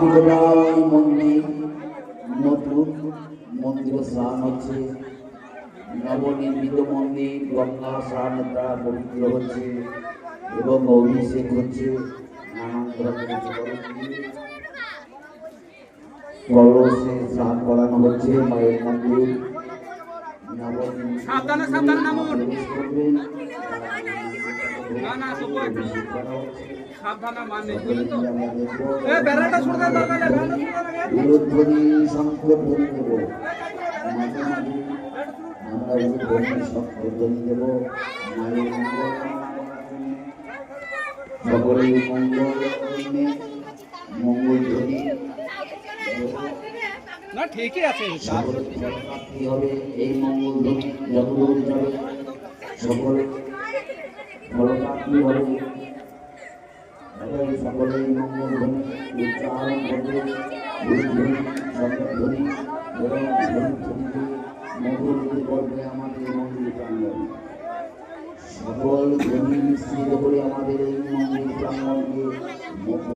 মহাবিদ্যালয় মন্দির নতুন মন্দির স্নান হচ্ছে, নবনির্মিত মন্দির গঙ্গা স্নান দ্বারা পবিত্র হচ্ছে এবং অভিষেক হচ্ছে। নানান ধরনের কলসে স্নান করানো হচ্ছে। মায়ের মন্দির সাবধানে সাবধানে নামুন। না না সাবধানে মানে এ বেড়াটা ছুড়তে দরকার নেই, বেড়াটা ছুড়তে লাগে। সংকোধন দেব, মাঝে মাঝে আমরা উদ্বোধনী সংকোধন দেব। মায়ের মঙ্গল সকলেই মঙ্গল মঙ্গল ধ্বনি না ঠিকই আছে। কি হবে এই মঙ্গল ধ্বনি যতদূর যাবে সকলে ফলপ্রাপ্তি হবে। সকলেই মঙ্গল ধ্বনি উচ্চারণ করবে, ধ্বনি শব্দধ্বনি এবং ধ্বনিতে মঙ্গল করবে আমাদের মন্দির প্রাঙ্গণ। সকল ধ্বনি মিশ্রিত করে আমাদের এই মন্দির প্রাঙ্গণকে